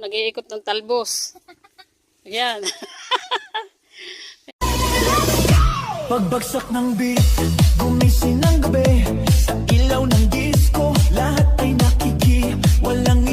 Nag-iikot ng talbos. Ayan. Pagbagsak ng beat, gumising ng gabi. Sa ilaw ng disco, lahat ay nakiki. Walang